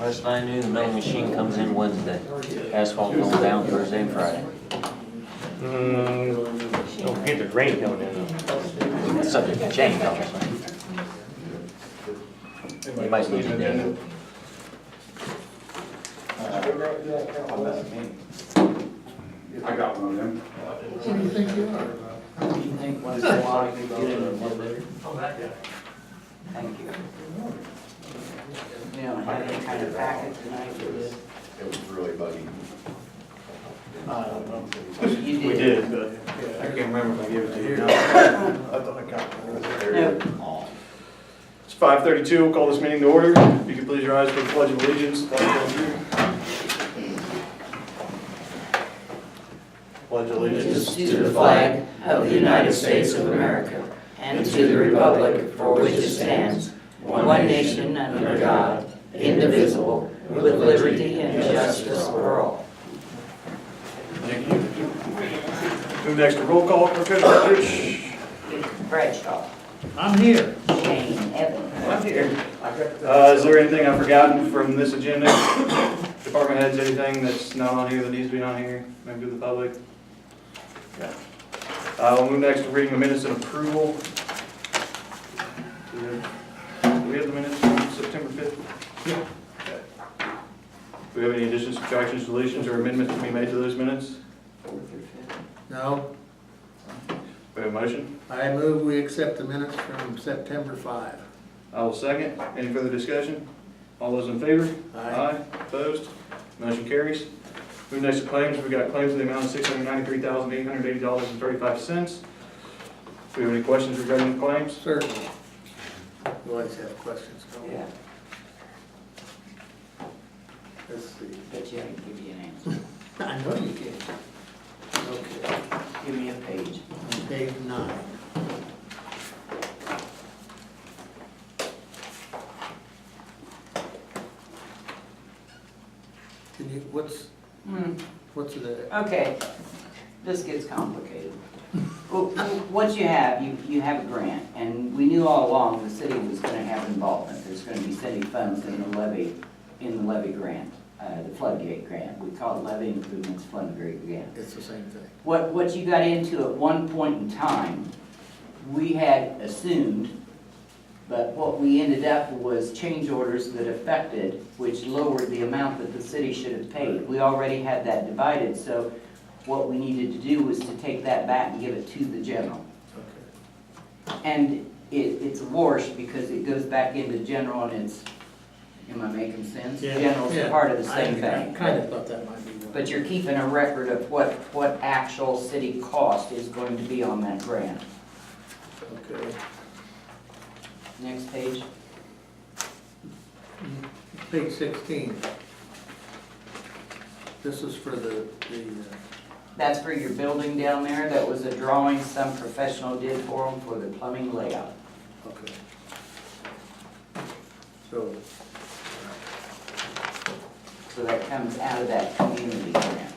Last I knew, the milling machine comes in Wednesday. Asphalt going down Thursday and Friday. Don't forget the rain coming in. It's subject to change, obviously. You might need a day. I got one of them. Who do you think you are? Do you think once in a while you could get it in one day? Thank you. You don't have any kind of packet tonight for this? It was really buggy. You We did. did, but I can't remember if I gave it to you. I thought I got it. No. It's 5:32, we'll call this meeting to order. If you could please rise for the pledge of allegiance. Pledge allegiance To the flag of the United States of America and to the republic for which it stands, one nation under God, indivisible, with liberty and justice for all. Thank you. Move next to roll call. Rich. Bradshaw, I'm here. Shane, Evans. I'm here. Is there anything I've forgotten from this agenda? Department heads, anything that's not on here that needs to be on here? Maybe to the public? Okay. We'll move next to reading the minutes and approval. Do we have the minutes from September 5th? Yeah. Okay. Do we have any additions, subtractions, deletions, or amendments to be made to those minutes? No, We have a motion? I move we accept the minutes from September 5. I will second. Any further discussion? All those in favor? Aye. Opposed? Motion carries. Move next to claims. We've got claims in the amount of $693,880.35. Do we have any questions regarding the claims? Certainly. You always have questions, don't you? Yeah, Let's see. but you have to give you an answer. I know you can. Okay, Give me a page. on page 9. Can you, what's the, Okay, this gets complicated. Well, what you have a grant, and we knew all along the city was gonna have involvement. There's gonna be city funds in the levy grant, the floodgate grant. We call it levy improvements floodgate grant. it's the same thing. What you got into at one point in time, we had assumed, but what we ended up was change orders that affected, which lowered the amount that the city should have paid. We already had that divided, so what we needed to do was to take that back and give it to the general. Okay. And it's a wash because it goes back into general and it's, am I making sense? General's Yeah. part of the same I thing. kind of thought that might be one. But you're keeping a record of what actual city cost is going to be on that grant. Okay. Next page. Page 16. This is for the That's for your building down there. That was a drawing some professional did for them for the plumbing layout. okay. So, So that comes out of that community grant,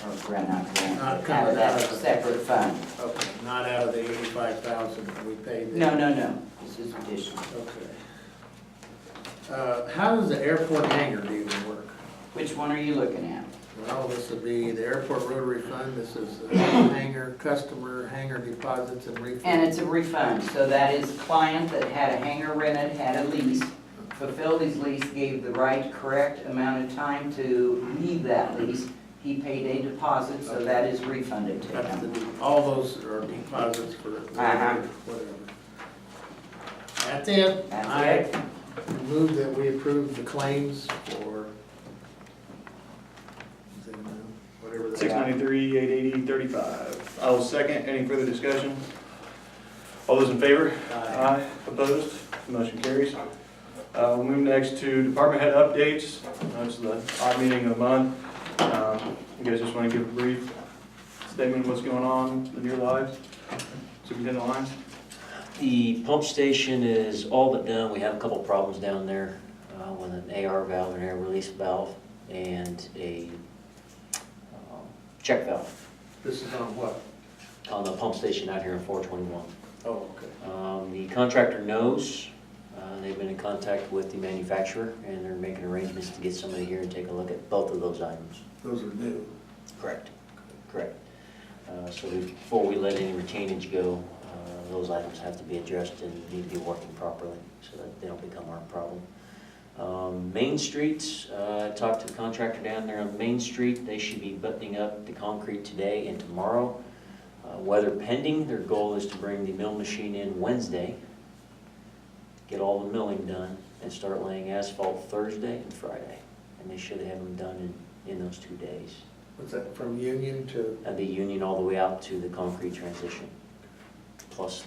or grant, not grant, Not out coming of that out of it. separate fund. okay, not out of the 85,000 that we paid. No, no, no, this is additional. Okay. How does the airport hangar deal work? Which one are you looking at? Well, this would be the airport rotary fund, this is the hangar, customer, hangar deposits and refunds. And it's a refund, so that is client that had a hangar rented, had a lease, fulfilled his lease, gave the right correct amount of time to leave that lease. He paid a deposit, so that is refunded to That's him. all those are deposits for Uh-huh. whatever. That's it. That's I it. move that we approve the claims for, whatever they are. $693,880.35. I will second. Any further discussion? All those in favor? Aye. Opposed? Motion carries. We'll move next to department head updates. That's the odd meeting of the month. You guys just want to give a brief statement of what's going on in your lives? Superintendent Lyons? The pump station is all but done. We have a couple problems down there with an AR valve, an air release valve, and a check valve This is on what? on the pump station out here in 421. Oh, okay. The contractor knows. They've been in contact with the manufacturer, and they're making arrangements to get somebody here and take a look at both of those items. Those are new. Correct. Correct. So before we let any retainage go, those items have to be addressed and need to be working properly so that they don't become our problem. Main Street, I talked to the contractor down there on Main Street. They should be buttoning up the concrete today and tomorrow. Weather pending, their goal is to bring the mill machine in Wednesday, get all the milling done, and start laying asphalt Thursday and Friday. And they should have them done in those 2 days. What's that, from Union to? And the Union all the way out to the concrete transition, plus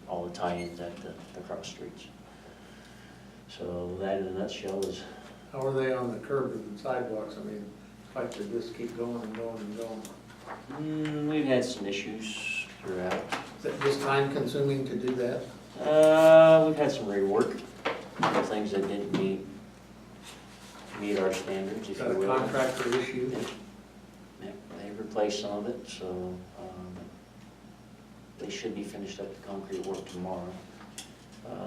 all the tie-ins at the cross streets. So that in a nutshell is, How are they on the curbs and sidewalks? I mean, it's like they just keep going and going and going. we've had some issues throughout. Is that just time consuming to do that? We've had some rework, things that didn't meet our standards, Is if that you a will. contractor issue? Yeah, they replaced some of it, so they should be finished up the concrete work tomorrow.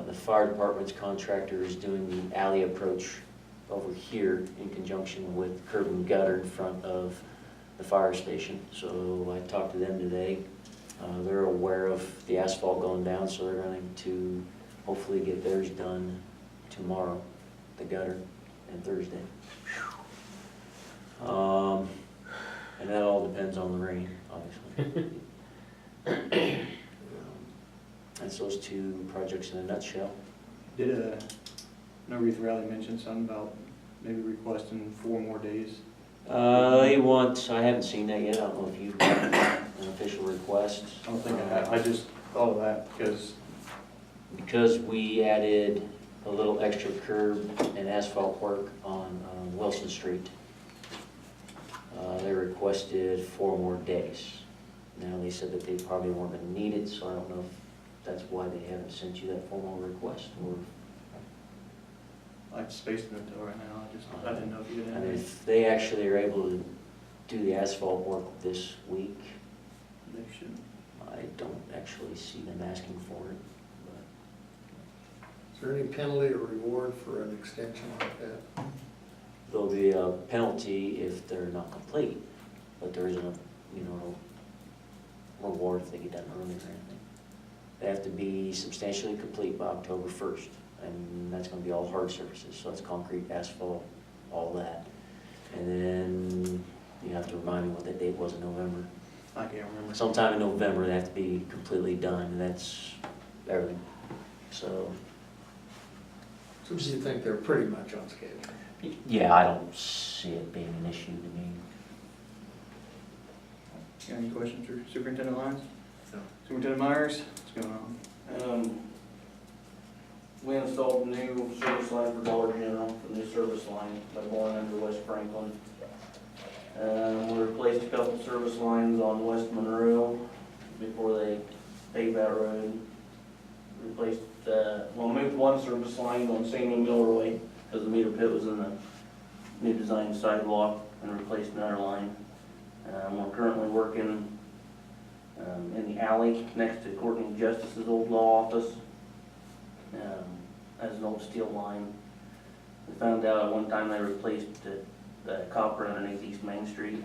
The fire department's contractor is doing the alley approach over here in conjunction with curb and gutter in front of the fire station. So I talked to them today. They're aware of the asphalt going down, so they're going to hopefully get theirs done tomorrow, the gutter, and Thursday. And that all depends on the rain, obviously. That's those two projects in a nutshell. Did no Wreath Rally mention something about maybe requesting 4 more days? They want, I haven't seen that yet, I don't know if you've got an official request. I don't think I have, I just thought of that Because we added a little extra curb and asphalt work on Wilson Street. They requested 4 more days. Now, they said that they probably weren't gonna need it, so I don't know if that's why they haven't sent you that formal request, or, I spaced it until right now, I didn't know if you and did. if they actually are able to do the asphalt work this week, They should. I don't actually see them asking for it. Is there any penalty or reward for an extension like that? There'll be a penalty if they're not complete, but there isn't a reward if they get done early or anything. They have to be substantially complete by October 1st, and that's gonna be all hard surfaces, so that's concrete, asphalt, all that. And then you have to remind me what that date was in November. I can't remember. Sometime in November, they have to be completely done, and that's everything. So, So do you think they're pretty much on schedule? yeah, I don't see it being an issue to me. Got any questions for Superintendent Lyons? No. Superintendent Myers, what's going on? We installed a new service line for Dollar General, the new service line by going under West Franklin. We replaced a couple service lines on West Monroe before they paved that road. Replaced, moved one service line on Samuel Milroy because the meter pit was in the new design sidewalk, and replaced another line. We're currently working in the alley next to Courtney Justice's old law office. As an old steel line. We found out at one time they replaced the copper underneath East Main Street,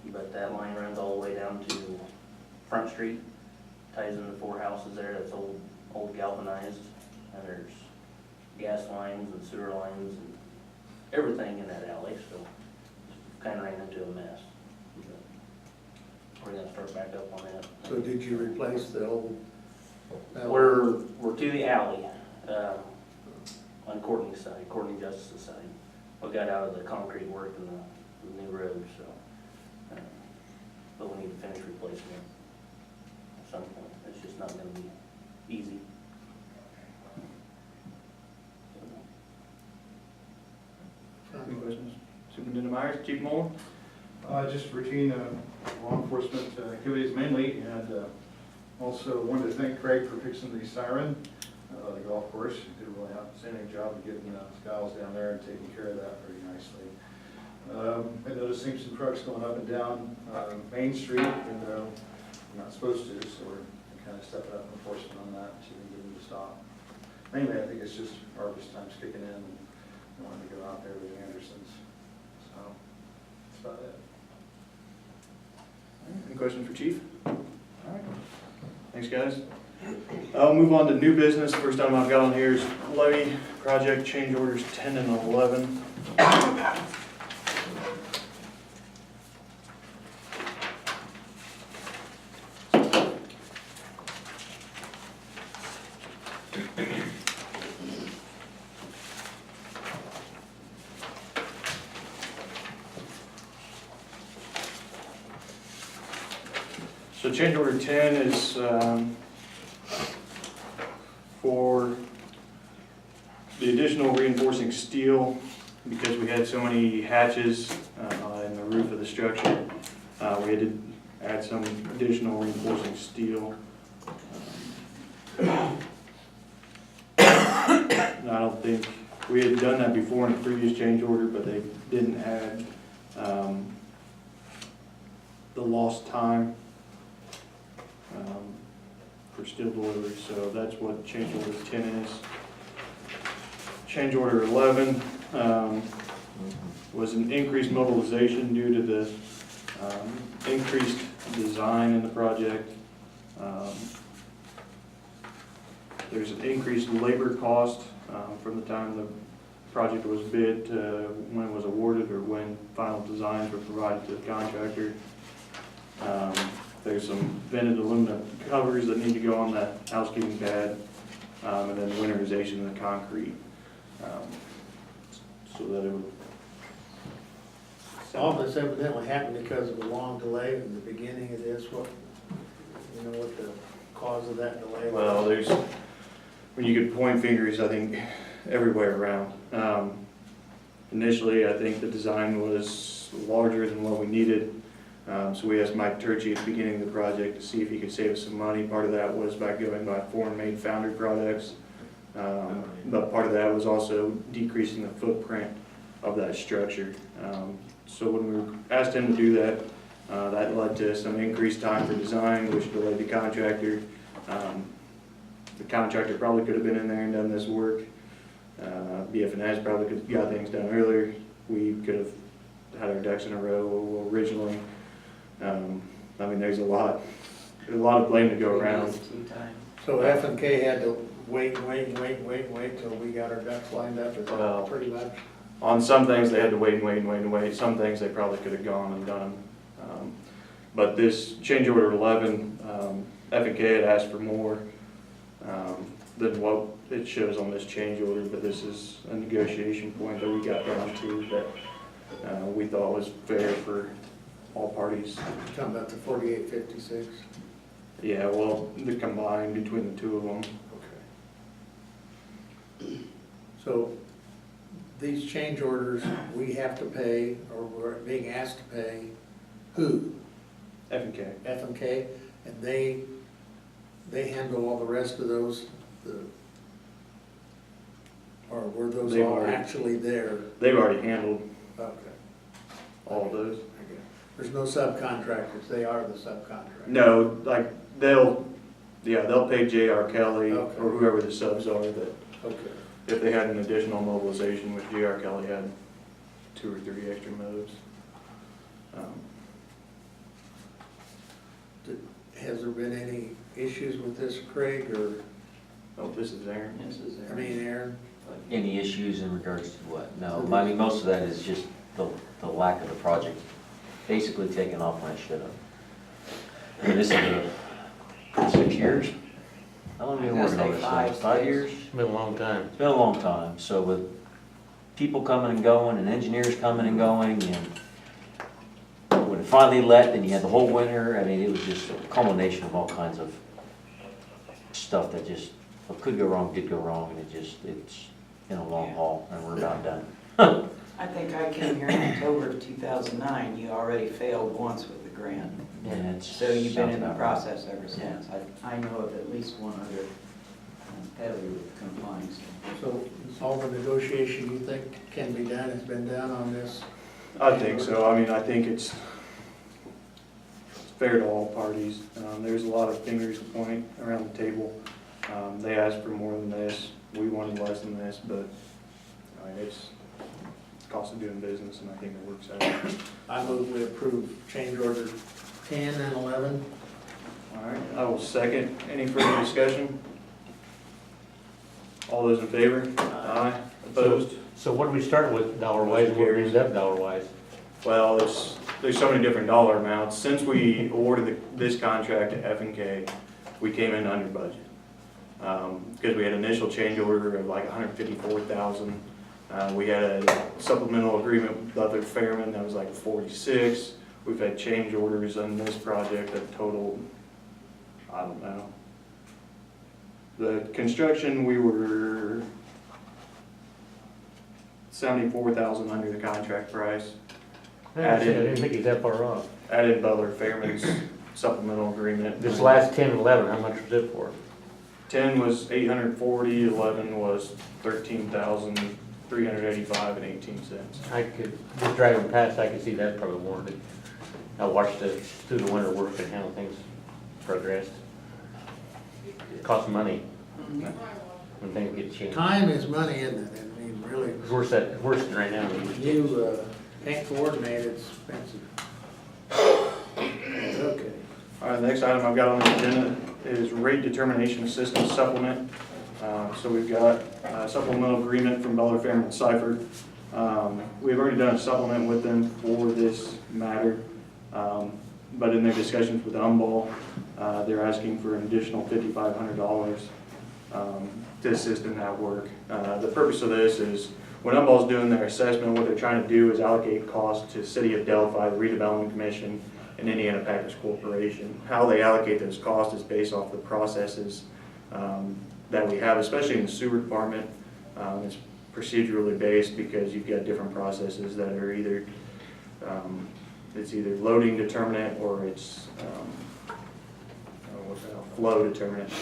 but that line runs all the way down to Front Street, ties into 4 houses there. That's old galvanized, and there's gas lines and sewer lines and everything in that alley, so kind of ran into a mess. We're gonna start back up on that. So did you replace the old? We're to the alley, on Courtney's side, Courtney Justice's side. We got out of the concrete work and the new road, so, but we need to finish replacing it at some point. It's just not gonna be easy. Any questions? Superintendent Myers, Chief Mullen? Just routine law enforcement activities mainly, and also wanted to thank Craig for fixing the siren, the golf course. He did a really outstanding job of getting Skiles down there and taking care of that very nicely. I noticed some trucks going up and down Main Street, even though we're not supposed to, so we're kind of stepping up enforcement on that to get them to stop. mainly I think it's just harvest time's kicking in and wanting to go out there with the Andersons. So, that's about it. Any questions for Chief? All right. Thanks, guys. I'll move on to new business. First item I've got on here is levy project change orders 10 and 11. So change order 10 is for the additional reinforcing steel, because we had so many hatches in the roof of the structure. We had to add some additional reinforcing steel. And I don't think, we had done that before in a previous change order, but they didn't add the lost time for steel delivery, so that's what change order 10 is. Change order 11 was an increased mobilization due to the increased design in the project. There's an increased labor cost from the time the project was bid to when it was awarded or when final designs were provided to the contractor. There's some vented aluminum covers that need to go on the housekeeping pad, and then winterization of the concrete, so that it would. All this evidently happened because of a long delay in the beginning of this. What, you know what the cause of that delay was? Well, there's, when you could point fingers, I think, everywhere around. Initially, I think the design was larger than what we needed. So we asked Mike Turchi at the beginning of the project to see if he could save us some money. Part of that was by going by foreign-made foundry products. But part of that was also decreasing the footprint of that structure. So when we asked him to do that, that led to some increased time for design, which delayed the contractor. The contractor probably could have been in there and done this work. BF&S probably could have got things done earlier. We could have had our ducks in a row originally. I mean, there's a lot of blame to go around. So F&K had to wait till we got our ducks lined up, is that Well, pretty much? On some things, they had to wait. Some things they probably could have gone and done. But this change order 11, F&K had asked for more than what it shows on this change order, but this is a negotiation point that we got down to that we thought was fair for all parties. Talking about the 4856? Yeah, well, the combined between the two of them. Okay. So these change orders, we have to pay, or we're being asked to pay, who? F&K. F&K, and they handle all the rest of those, or were those They've all already- actually there? They've already handled Okay. all of those. Okay. There's no subcontractors, they are the subcontractors? No, like, they'll pay J.R. Kelly Okay. or whoever the subs are that, Okay. if they had an additional mobilization, which J.R. Kelly had 2 or 3 extra moves. Has there been any issues with this, Craig, or, Oh, this is Aaron. I mean, Aaron? Any issues in regards to what? No, I mean, most of that is just the lack of the project basically taking off when it should have. I mean, this is 6 years? How long have you been working on this thing? 5 years? It's been a long time. It's been a long time, so with people coming and going and engineers coming and going, and when it finally let, then you had the whole winter. I mean, it was just a culmination of all kinds of stuff that just, what could go wrong, did go wrong, and it's been a long haul, and we're about done. I think I came here in October of 2009, you already failed once with the grant. And it's. So you've been in the sounds about right. process ever since. I know of at least one other failure with compliance. So all the negotiation you think can be done has been done on this? I think so. I mean, I think it's fair to all parties. There's a lot of fingers to point around the table. They asked for more than this. we wanted less than this, but, I mean, it's cost of doing business, and I think it works out. I move we approve change order 10 and 11. All right, I will second. Any further discussion? All those in favor? Aye. Opposed? So what do we start with dollar wise, and what brings up dollar wise? Well, there's so many different dollar amounts. Since we awarded this contract to F&K, we came in under budget. Because we had initial change order of like $154,000. We had a supplemental agreement with Butler Fairman that was like 46. We've had change orders on this project that totaled, I don't know. The construction, we were 74,000 under the contract price. I didn't think he's that far off. Added Butler Fairman's supplemental agreement. This last 10 and 11, how much was it for? 10 was 840, 11 was 13,385 and 18 cents. I could, just driving past, I could see that probably warranted. I watched it through the winter work and how things progressed. It costs money when things get changed. Time is money, isn't it? I mean, really, It's worse than right now. than it used to be. you can't coordinate, it's expensive. Okay. All right, the next item I've got on the agenda is rate determination assistance supplement. So we've got a supplemental agreement from Butler Fairman Cipher. We've already done a supplement with them for this matter, but in their discussions with Umball, they're asking for an additional $5,500 to assist in that work. The purpose of this is when Umball's doing their assessment, what they're trying to do is allocate costs to City of Delphi, the Redevelopment Commission, and Indiana Packers Corporation. How they allocate those costs is based off the processes that we have, especially in the sewer department. It's procedurally based because you've got different processes that are either, it's either loading determinant or it's flow determinant.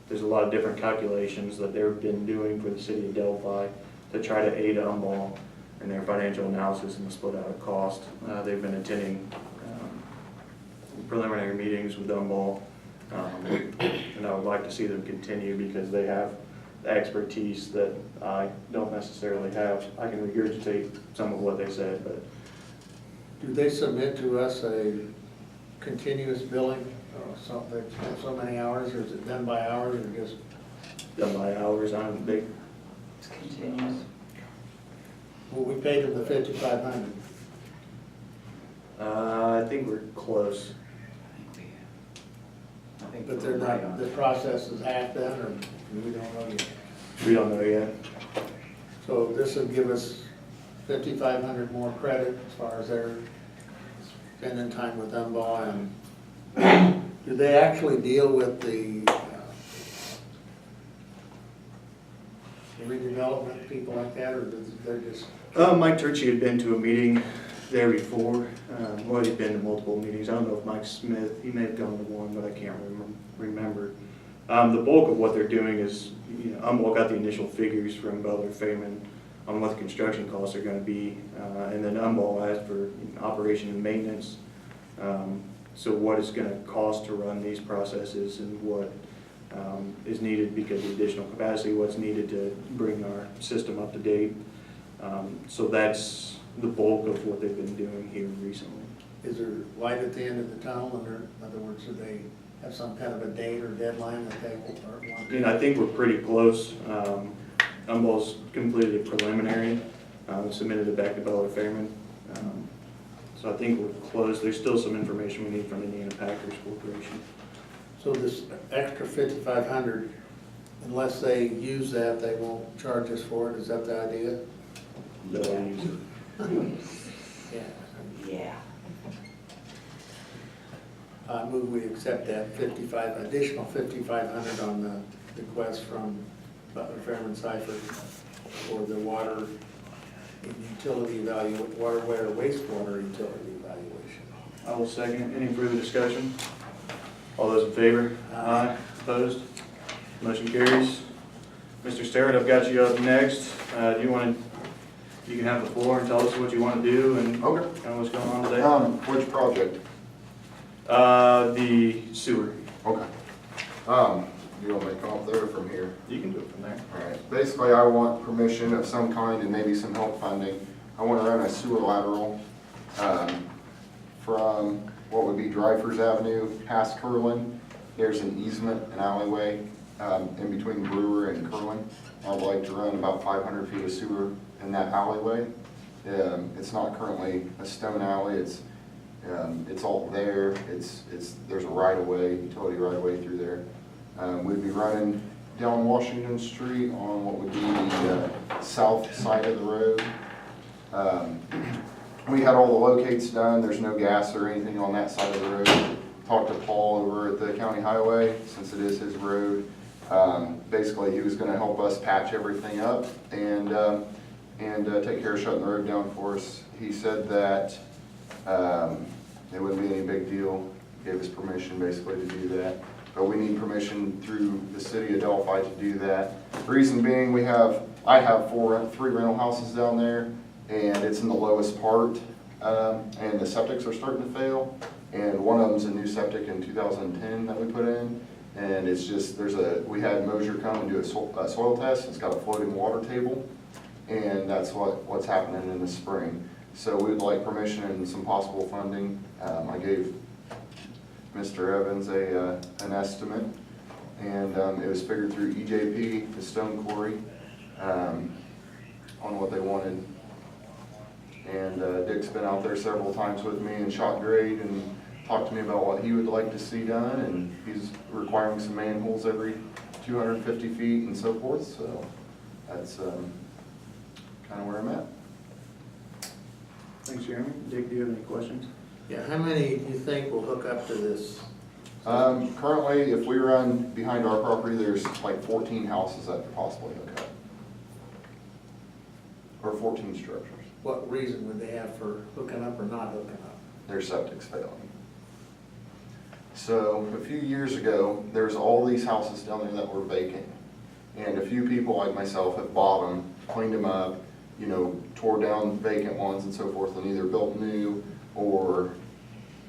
There's a lot of different calculations that they've been doing for the City of Delphi to try to aid Umball in their financial analysis and the split out of cost. They've been attending preliminary meetings with Umball, and I would like to see them continue because they have the expertise that I don't necessarily have. I can regurgitate some of what they said, but Do they submit to us a continuous billing, so many hours, or is it done by hours, or just? done by hours. It's continuous. Well, we paid them the 5,500. I think we're close. I think But we're they're right not, on the it. process is half done, or we don't know yet? We don't know yet. So this will give us 5,500 more credit as far as their spending time with Umball. And do they actually deal with the redevelopment, people like that, or they're just? Mike Turchi had been to a meeting there before. Well, he'd been to multiple meetings. I don't know if Mike Smith, he may have gone to one, but I can't remember. The bulk of what they're doing is, Umball got the initial figures from Butler Fairman on what the construction costs are gonna be, and then Umball asked for operation and maintenance. So what it's gonna cost to run these processes and what is needed because of additional capacity, what's needed to bring our system up to date. So that's the bulk of what they've been doing here recently. Is there light at the end of the tunnel? In other words, do they have some kind of a date or deadline that they will start one? And I think we're pretty close. Umball's completed a preliminary, submitted it back to Butler Fairman. So I think we're close. There's still some information we need from Indiana Packers Corporation. So this extra 5,500, unless they use that, they won't charge us for it, is that the idea? They'll use it. Yeah. Yeah. I move we accept that additional 5,500 on the request from Butler Fairman Cipher for the water utility water wastewater utility evaluation. I will second. Any further discussion? All those in favor? Aye. Opposed? Motion carries. Mr. Starrett, I've got you up next. Do you want to, you can have the floor and tell us what you want to do and Okay. kind of what's going on today. Which project? The sewer. Okay. You want me to come up there or from here? You can do it from there. All right, basically I want permission of some kind and maybe some help funding. I want to run a sewer lateral from what would be Dreyfus Avenue past Curlin. There's an easement, an alleyway in between Brewer and Curlin. I'd like to run about 500 feet of sewer in that alleyway. It's not currently a stone alley, it's all there. There's a right-of-way, utility right-of-way through there. We'd be running down Washington Street on what would be the south side of the road. We had all the locates done, there's no gas or anything on that side of the road. Talked to Paul over at the county highway, since it is his road. Basically, he was gonna help us patch everything up and take care of shutting the road down for us. He said that it wouldn't be any big deal, gave us permission basically to do that. But we need permission through the city of Delphi to do that. Reason being, I have three rental houses down there, and it's in the lowest part, and the septics are starting to fail. And one of them's a new septic in 2010 that we put in, and it's just, we had Mosier come and do a soil test. It's got a floating water table, and that's what's happening in the spring. So we'd like permission and some possible funding. I gave Mr. Evans an estimate, and it was figured through EJP, the stone quarry, on what they wanted. And Dick's been out there several times with me and shot grade and talked to me about what he would like to see done, and he's requiring some manholes every 250 feet and so forth, so that's kind of where I'm at. Thanks, Jeremy. Dick, do you have any questions? Yeah, how many do you think will hook up to this? Currently, if we run behind our property, there's like 14 houses that could possibly hook up. Or 14 structures. What reason would they have for hooking up or not hooking up? Their septic's failing. So a few years ago, there's all these houses down there that were vacant. And a few people like myself have bought them, cleaned them up, you know, tore down vacant ones and so forth, and either built new or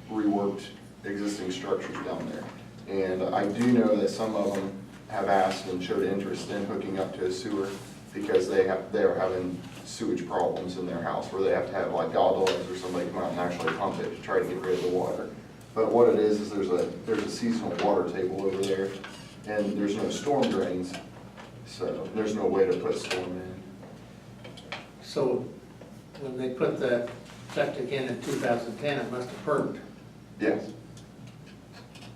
reworked existing structures down there. And I do know that some of them have asked and showed interest in hooking up to a sewer because they are having sewage problems in their house where they have to have like God dogs or somebody come out and actually pump it to try to get rid of the water. But what it is there's a seasonal water table over there, and there's no storm drains, so there's no way to put storm in. So when they put that septic in 2010, it must have perked. Yes.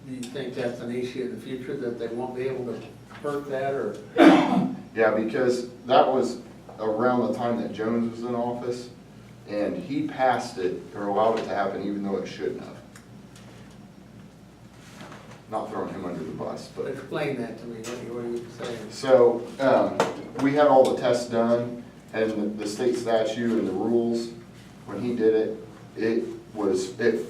Do you think that's an issue in the future, that they won't be able to perk that, or? Yeah, because that was around the time that Jones was in office, and he passed it or allowed it to happen even though it shouldn't have. Not throwing him under the bus, but. Explain that to me, what are you saying? So, we had all the tests done, and the state statute and the rules, when he did it, it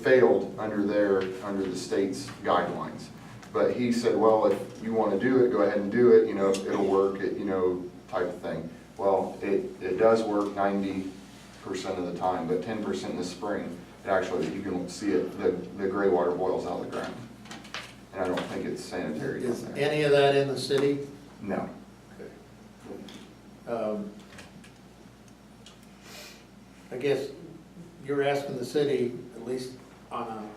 failed under the state's guidelines. But he said, well, if you want to do it, go ahead and do it, you know, it'll work, type of thing. Well, it does work 90% of the time, but 10% in the spring, it actually, you can see it, the gray water boils out of the ground. And I don't think it's sanitary down Is there. any of that in the city? No. I guess you're asking the city, at least on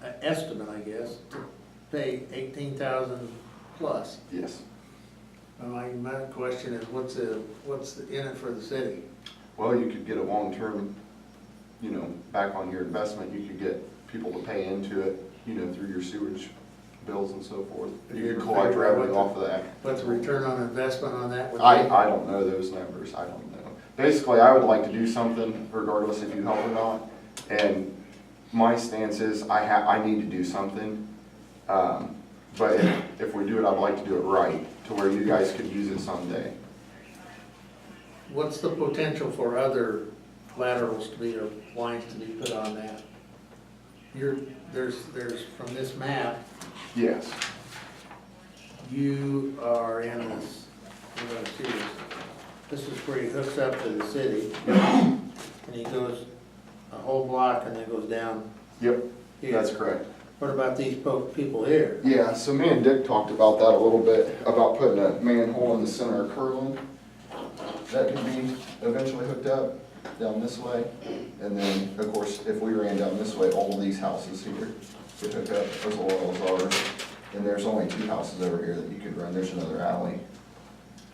an estimate, I guess, to pay 18,000 plus. Yes. My question is, what's in it for the city? Well, you could get a long-term, back on your investment, you could get people to pay into it, through your sewage bills and so forth. You could collect revenue off of that. What's the return on investment on that? I don't know those numbers, I don't know. Basically, I would like to do something regardless if you help or not, and my stance is I need to do something, but if we do it, I'd like to do it right, to where you guys could use it someday. What's the potential for other laterals to be, or lines to be put on that? There's from this map, Yes. you are in this, this is where he hooks up to the city. And he goes a whole block and then goes down Yep, here. that's correct. What about these people here? Yeah, so me and Dick talked about that a little bit, about putting a manhole in the center of Curlin. That could be eventually hooked up down this way. And then, of course, if we ran down this way, all of these houses here could hook up as well as ours. And there's only 2 houses over here that you could run. There's another alley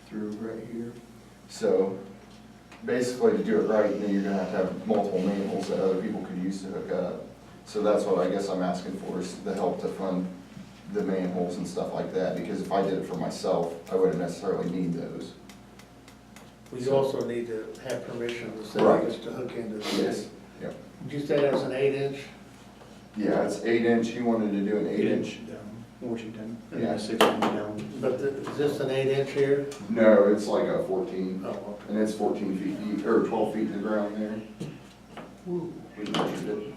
through right here. So basically to do it right, then you're gonna have multiple manholes that other people could use to hook up. So that's what I guess I'm asking for, is the help to fund the manholes and stuff like that, because if I did it for myself, I wouldn't necessarily need those. We also need to have permission of the Right. citizens to hook into the Yes, city. yep. Did you say that was an 8-inch? Yeah, it's 8-inch, he wanted to do an 8-inch. Down Washington, and Yeah. then 16 down. But is this an 8-inch here? No, it's like a 14, Oh, okay. and it's 14 feet deep, or 12 feet to the ground there. We measured it.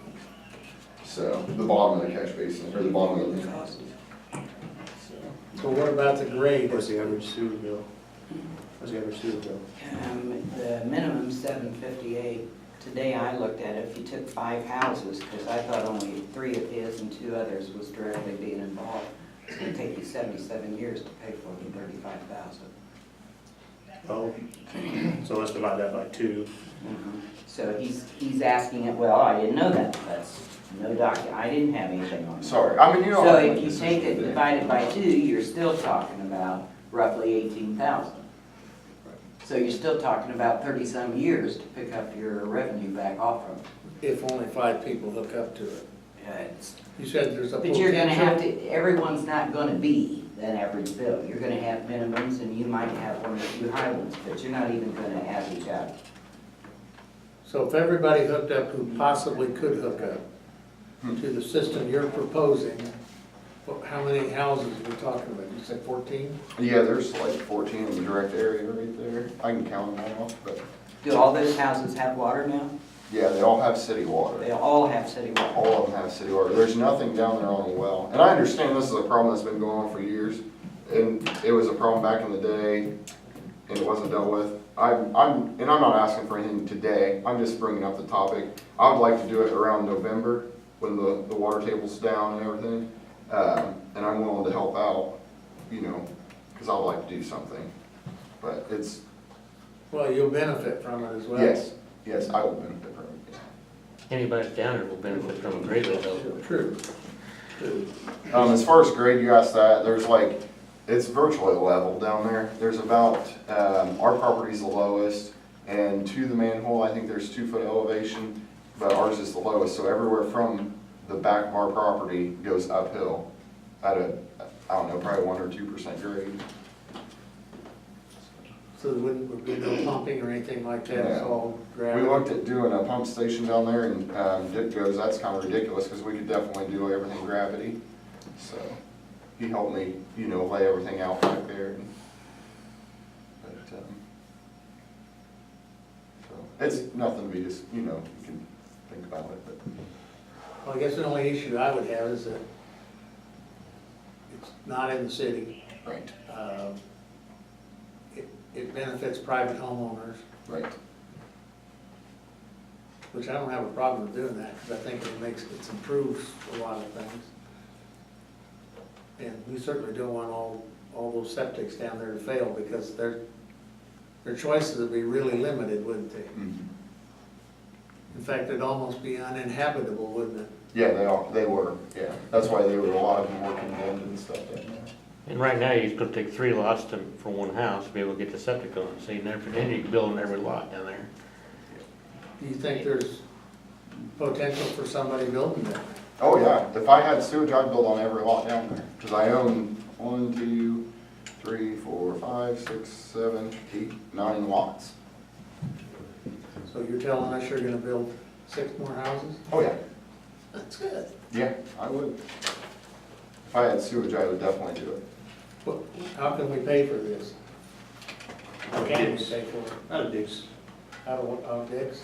So, the bottom of the catch basin, or the bottom of the manhole. So what about the grade? What's the average sewer bill? What's the average sewer bill? The minimum $7.58. Today I looked at it, if you took 5 houses, because I thought only 3 of his and 2 others was directly being involved, it's gonna take you 77 years to pay for the 35,000. Oh, so let's divide that by 2. So he's asking it, well, I didn't know that, that's no document, I didn't have anything on that. Sorry, I mean, you don't. So have to if make you a take decision it, today. divide it by 2, you're still talking about roughly 18,000. So you're still talking about 30-some years to pick up your revenue back off from it. If only 5 people hook up to it. It's- You said there's a But you're gonna have potential. to, everyone's not gonna be an average bill. You're gonna have minimums and you might have 1 or 2 high ones, but you're not even gonna average out. So if everybody hooked up who possibly could hook up to the system you're proposing, how many houses are we talking about? You said 14? Yeah, there's like 14 in the direct area right there. I can count them all off, but Do all those houses have water now? yeah, they all have city water. They all have city water. All of them have city water. There's nothing down there on a well. And I understand this is a problem that's been going on for years. And it was a problem back in the day and it wasn't dealt with. I'm not asking for anything today. I'm just bringing up the topic. I would like to do it around November when the water table's down and everything. And I'm willing to help out, you know, because I would like to do something. But it's, Well, you'll benefit from it as well. yes, I will benefit from it. Anybody that's down there will benefit from a grade level. True. True. As far as grade, you asked that, there's like, it's virtually level down there. There's about, our property's the lowest, and to the manhole, I think there's 2 foot elevation, but ours is the lowest, so everywhere from the back of our property goes uphill at a, I don't know, probably 1 or 2% grade. So there wouldn't be no pumping or anything like that, it's No. all We gravity? looked at doing a pump station down there, and Dick goes, that's kind of ridiculous, because we could definitely do everything gravity. So, he helped me, you know, lay everything out back there. But, so, it's nothing to be just, you know, you can think about it, but. Well, I guess the only issue I would have is that it's not in the city. Right, It benefits private homeowners, right. which I don't have a problem with doing that, because I think it improves a lot of things. And we certainly don't want all those septics down there to fail, because their choices would be really limited, wouldn't they? Mhm. In fact, it'd almost be uninhabitable, wouldn't it? Yeah, they were, yeah. That's why a lot of them were condemned and stuff down there. And right now, you're supposed to take 3 lots for 1 house to be able to get the septic on. So then you can build on every lot down there. Do you think there's potential for somebody building that? Oh, yeah, if I had sewage, I'd build on every lot down there, because I own 1, 2, 3, 4, 5, 6, 7, 8, 9 lots. So you're telling us you're gonna build 6 more houses? Oh, yeah. That's good. Yeah, I would. If I had sewage, I would definitely do it. Well, how can we pay for this? How can we pay for it? Out of Dick's. Out of Dick's?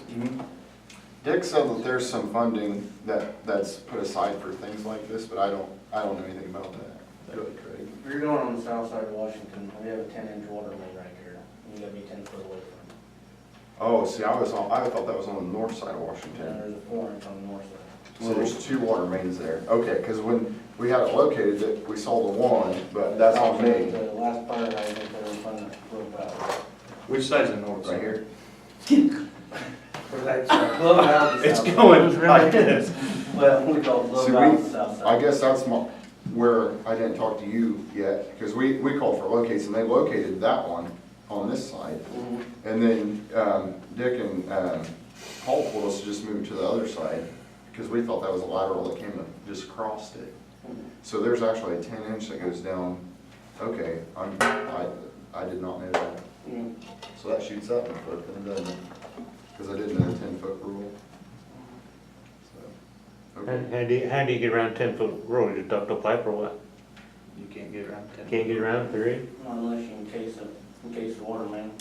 Dick said that there's some funding that's put aside for things like this, but I don't know anything about that. Go ahead, Craig. If you're going on the south side of Washington, we have a 10-inch water main right here. You gotta be 10 foot away from it. Oh, see, I thought that was on the north side of And Washington. there's a 4-inch on the north side. So there's two water mains there. Okay, because when we had it located, we saw the one, but that's on me. The last fire hydrant there in front of the road out. Which side's the north side? Right here? It's going like this. Well, we call it See, low out the south side. I guess that's where I didn't talk to you yet, because we called for locates, and they located that one on this side. Mhm. And then Dick and Paul told us to just move it to the other side, because we thought that was a lateral that came and just crossed it. So there's actually a 10-inch that goes down. Okay, I did not know that. Mhm. So that shoots up a foot, then, doesn't it? Because I didn't know the 10-foot rule. So, okay. How do you get around 10-foot road? You duct a pipe or what? You can't get around 10. Can't get around it, period? Not unless you encase the water main.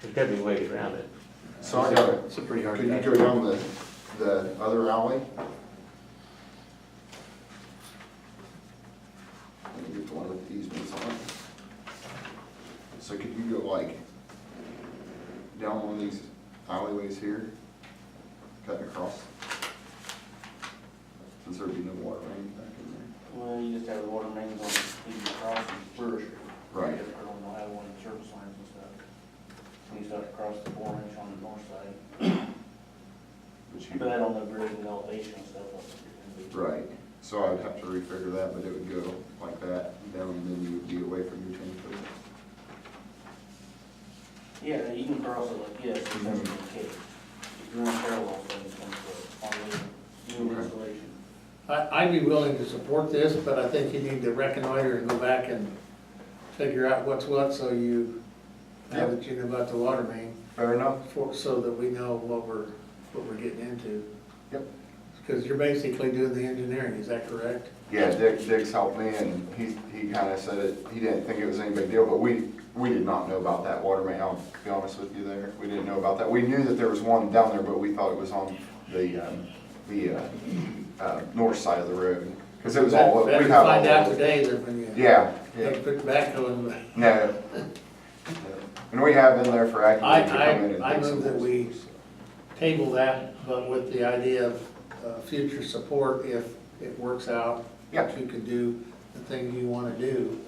There's gotta be a way to get around it. So I got it. It's a pretty hard. Could you catch. go down the other alley? Let me get the one with the easements on it. So could you go like down one of these alleyways here, cutting across? Since there'd be no water main back in there. Well, you just have the water mains on the cross and Brewer Street. Right. You just don't have one in service lines and stuff. You start to cross the 4-inch on the north side. But I don't know if there is an elevation and stuff like that. Right, so I'd have to refigure that, but it would go like that down, and then you would be away from your 10-foot. Yeah, you can cross it like this, if that's the case. If you're on parallel, then it's 10 foot on the new Okay. installation. I'd be willing to support this, but I think you need to reconnoiter and go back and figure out what's what, so you, now that you know about the water main, Fair enough. so that we know what we're getting into. Yep. Because you're basically doing the engineering, is that correct? Yeah, Dick's helped me, and he kind of said it, he didn't think it was any big deal, but we did not know about that water main, I'll be honest with you there. We didn't know about that. We knew that there was one down there, but we thought it was on the north side of the road. Because it was all, we Better have all. find out today than when you. Yeah, Put the backhoe in. no. And we have been there for Accuray to come in and I fix move some that we table that, but with the idea of future support if it works out. Yeah. That you can do the things you want to do.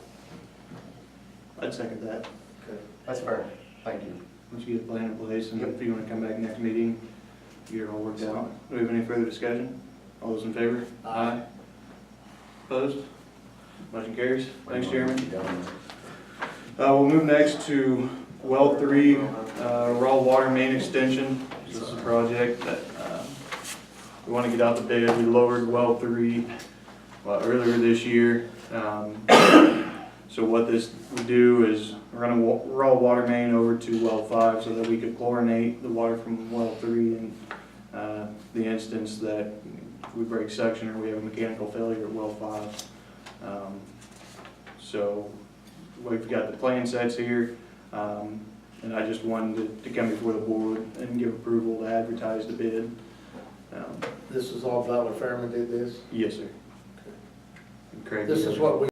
I'd second that. Okay. That's fair, thank you. Once you get the plan in place, and Yep. if you want to come back next meeting, get it all worked out. Do we have any further discussion? All those in favor? Aye. Opposed? Motion carries. Thanks, Jeremy. We'll move next to well 3, raw water main extension. This is a project that we want to get out the bid. We lowered well 3 earlier this year. So what this would do is run a raw water main over to well 5 so that we could chlorinate the water from well 3 in the instance that we break suction or we have a mechanical failure at well 5. So we've got the plan sets here, and I just wanted to come before the board and give approval to advertise the bid. This is all Butler Fairman did this? Yes, sir. And Craig, This you is have- what we